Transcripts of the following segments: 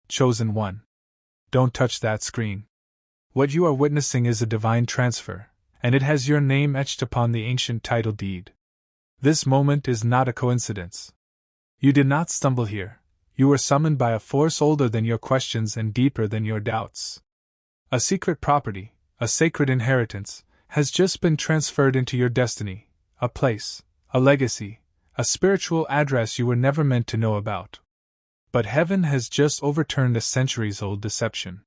chosen one. Don't touch that screen. What you are witnessing is a divine transfer, and it has your name etched upon the ancient title deed. This moment is not a coincidence. You did not stumble here. You were summoned by a force older than your questions and deeper than your doubts. A secret property, a sacred inheritance, has just been transferred into your destiny, a place, a legacy, a spiritual address you were never meant to know about. But heaven has just overturned a centuries-old deception.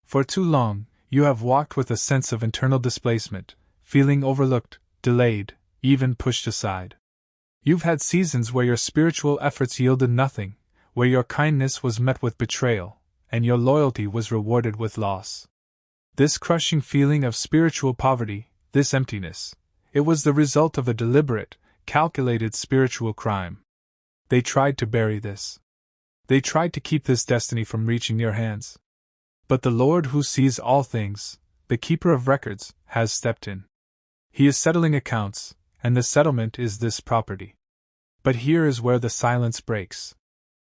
For too long, you have walked with a sense of internal displacement, feeling overlooked, delayed, even pushed aside. You've had seasons where your spiritual efforts yielded nothing, where your kindness was met with betrayal, and your loyalty was rewarded with loss. This crushing feeling of spiritual poverty, this emptiness, it was the result of a deliberate, calculated spiritual crime. They tried to bury this. They tried to keep this destiny from reaching your hands. But the Lord who sees all things, the keeper of records, has stepped in. He is settling accounts, and the settlement is this property. But here is where the silence breaks.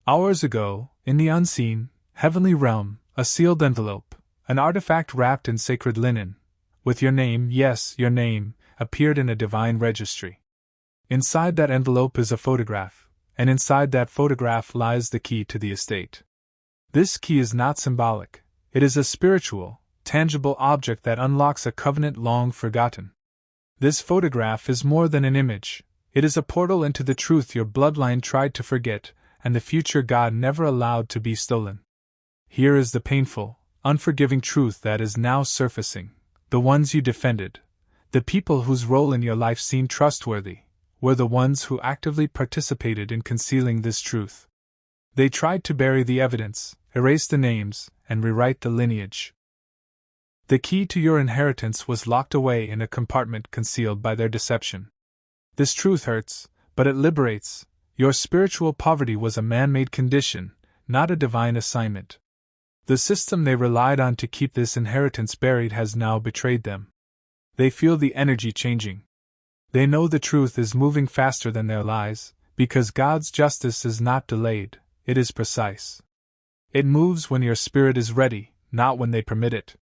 Hours ago, in the unseen, heavenly realm, a sealed envelope, an artifact wrapped in sacred linen, with your name, yes, your name, appeared in a divine registry. Inside that envelope is a photograph, and inside that photograph lies the key to the estate. This key is not symbolic, it is a spiritual, tangible object that unlocks a covenant long forgotten. This photograph is more than an image, it is a portal into the truth your bloodline tried to forget, and the future God never allowed to be stolen. Here is the painful, unforgiving truth that is now surfacing. The ones you defended, the people whose role in your life seemed trustworthy, were the ones who actively participated in concealing this truth. They tried to bury the evidence, erase the names, and rewrite the lineage. The key to your inheritance was locked away in a compartment concealed by their deception. This truth hurts, but it liberates. Your spiritual poverty was a man-made condition, not a divine assignment. The system they relied on to keep this inheritance buried has now betrayed them. They feel the energy changing. They know the truth is moving faster than their lies, because God's justice is not delayed, it is precise. It moves when your spirit is ready, not when they permit it.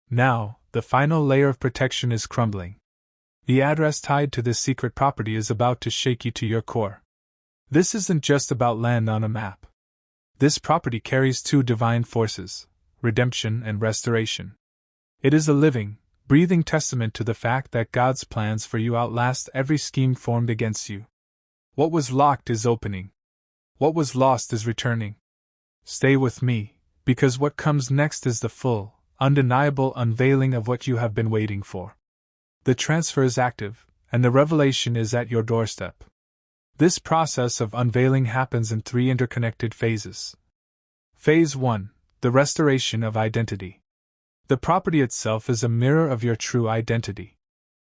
Now, the final layer of protection is crumbling. The address tied to this secret property is about to shake you to your core. This isn't just about land on a map. This property carries two divine forces, redemption and restoration. It is a living, breathing testament to the fact that God's plans for you outlast every scheme formed against you. What was locked is opening. What was lost is returning. Stay with me, because what comes next is the full, undeniable unveiling of what you have been waiting for. The transfer is active, and the revelation is at your doorstep. This process of unveiling happens in three interconnected phases. Phase 1: the restoration of identity. The property itself is a mirror of your true identity.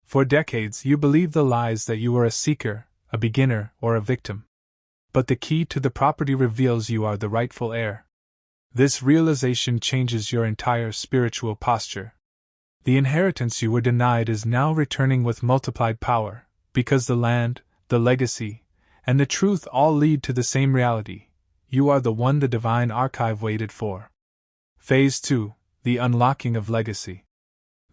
For decades you believed the lies that you were a seeker, a beginner, or a victim. But the key to the property reveals you are the rightful heir. This realization changes your entire spiritual posture. The inheritance you were denied is now returning with multiplied power, because the land, the legacy, and the truth all lead to the same reality. You are the one the divine archive waited for. Phase 2: the unlocking of legacy.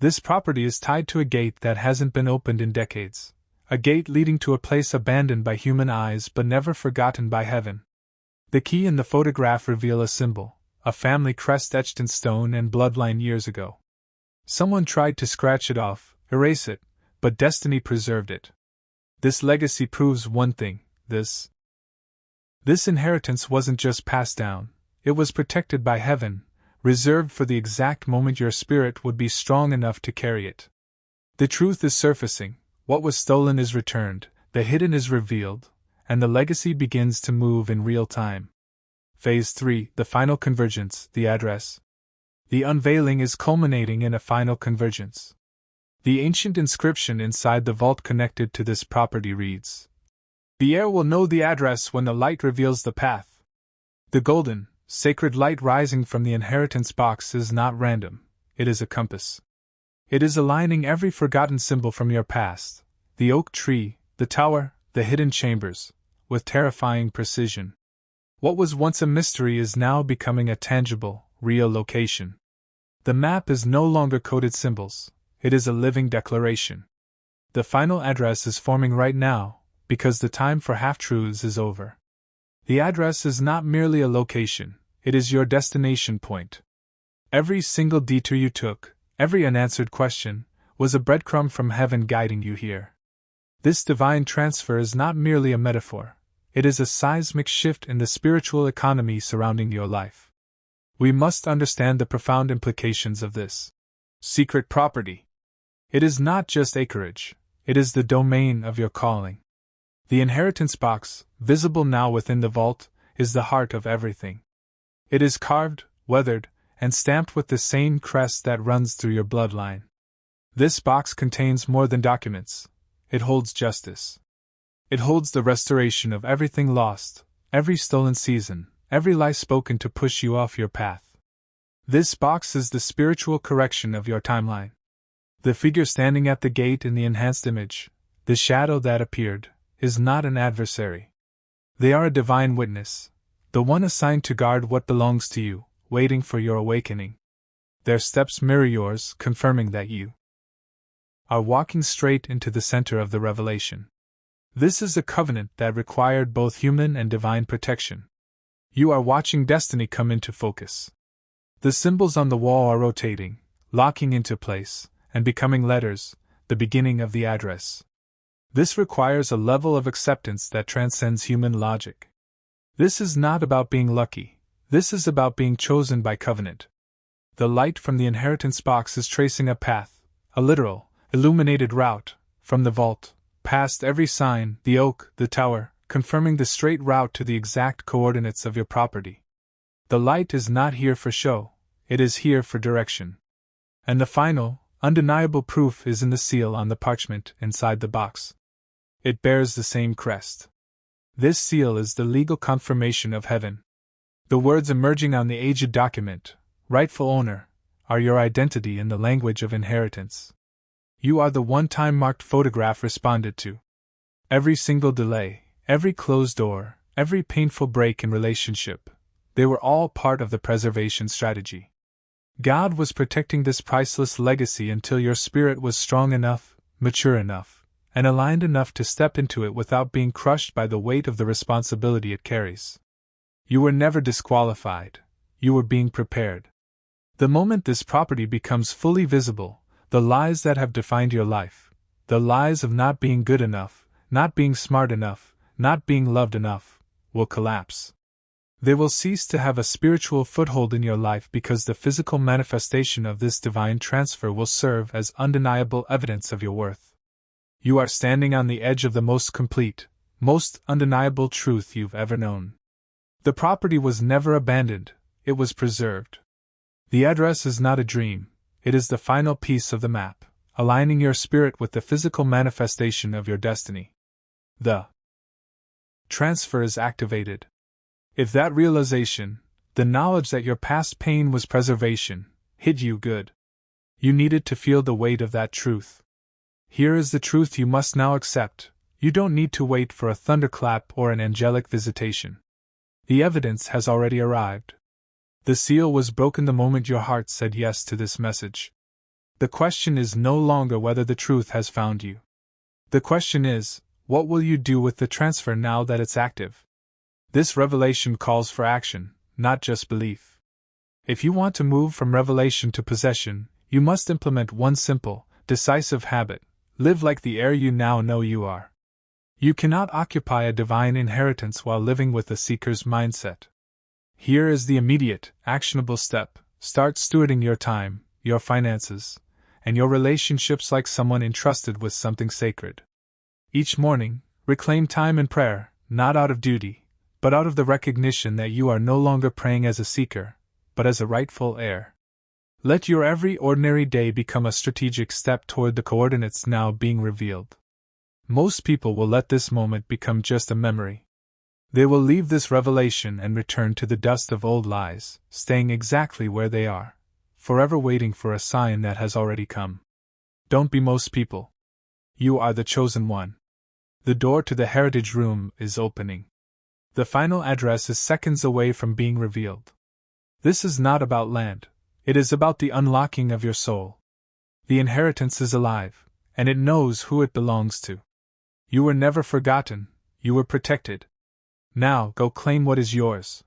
This property is tied to a gate that hasn't been opened in decades, a gate leading to a place abandoned by human eyes but never forgotten by heaven. The key and the photograph reveal a symbol, a family crest etched in stone and bloodline years ago. Someone tried to scratch it off, erase it, but destiny preserved it. This legacy proves one thing: this inheritance wasn't just passed down, it was protected by heaven, reserved for the exact moment your spirit would be strong enough to carry it. The truth is surfacing, what was stolen is returned, the hidden is revealed, and the legacy begins to move in real time. Phase 3: the final convergence, the address. The unveiling is culminating in a final convergence. The ancient inscription inside the vault connected to this property reads, "The heir will know the address when the light reveals the path." The golden, sacred light rising from the inheritance box is not random, it is a compass. It is aligning every forgotten symbol from your past, the oak tree, the tower, the hidden chambers, with terrifying precision. What was once a mystery is now becoming a tangible, real location. The map is no longer coded symbols, it is a living declaration. The final address is forming right now, because the time for half-truths is over. The address is not merely a location, it is your destination point. Every single detour you took, every unanswered question, was a breadcrumb from heaven guiding you here. This divine transfer is not merely a metaphor, it is a seismic shift in the spiritual economy surrounding your life. We must understand the profound implications of this secret property. It is not just acreage, it is the domain of your calling. The inheritance box, visible now within the vault, is the heart of everything. It is carved, weathered, and stamped with the same crest that runs through your bloodline. This box contains more than documents. It holds justice. It holds the restoration of everything lost, every stolen season, every lie spoken to push you off your path. This box is the spiritual correction of your timeline. The figure standing at the gate in the enhanced image, the shadow that appeared, is not an adversary. They are a divine witness, the one assigned to guard what belongs to you, waiting for your awakening. Their steps mirror yours, confirming that you are walking straight into the center of the revelation. This is a covenant that required both human and divine protection. You are watching destiny come into focus. The symbols on the wall are rotating, locking into place, and becoming letters, the beginning of the address. This requires a level of acceptance that transcends human logic. This is not about being lucky, this is about being chosen by covenant. The light from the inheritance box is tracing a path, a literal, illuminated route, from the vault, past every sign, the oak, the tower, confirming the straight route to the exact coordinates of your property. The light is not here for show, it is here for direction. And the final, undeniable proof is in the seal on the parchment inside the box. It bears the same crest. This seal is the legal confirmation of heaven. The words emerging on the aged document, rightful owner, are your identity in the language of inheritance. You are the one-time marked photograph responded to. Every single delay, every closed door, every painful break in relationship, they were all part of the preservation strategy. God was protecting this priceless legacy until your spirit was strong enough, mature enough, and aligned enough to step into it without being crushed by the weight of the responsibility it carries. You were never disqualified, you were being prepared. The moment this property becomes fully visible, the lies that have defined your life, the lies of not being good enough, not being smart enough, not being loved enough, will collapse. They will cease to have a spiritual foothold in your life because the physical manifestation of this divine transfer will serve as undeniable evidence of your worth. You are standing on the edge of the most complete, most undeniable truth you've ever known. The property was never abandoned, it was preserved. The address is not a dream, it is the final piece of the map, aligning your spirit with the physical manifestation of your destiny. The transfer is activated. If that realization, the knowledge that your past pain was preservation, hit you good, you needed to feel the weight of that truth. Here is the truth you must now accept. You don't need to wait for a thunderclap or an angelic visitation. The evidence has already arrived. The seal was broken the moment your heart said yes to this message. The question is no longer whether the truth has found you. The question is, what will you do with the transfer now that it's active? This revelation calls for action, not just belief. If you want to move from revelation to possession, you must implement one simple, decisive habit: live like the heir you now know you are. You cannot occupy a divine inheritance while living with a seeker's mindset. Here is the immediate, actionable step: start stewarding your time, your finances, and your relationships like someone entrusted with something sacred. Each morning, reclaim time in prayer, not out of duty, but out of the recognition that you are no longer praying as a seeker, but as a rightful heir. Let your every ordinary day become a strategic step toward the coordinates now being revealed. Most people will let this moment become just a memory. They will leave this revelation and return to the dust of old lies, staying exactly where they are, forever waiting for a sign that has already come. Don't be most people. You are the chosen one. The door to the heritage room is opening. The final address is seconds away from being revealed. This is not about land, it is about the unlocking of your soul. The inheritance is alive, and it knows who it belongs to. You were never forgotten, you were protected. Now go claim what is yours.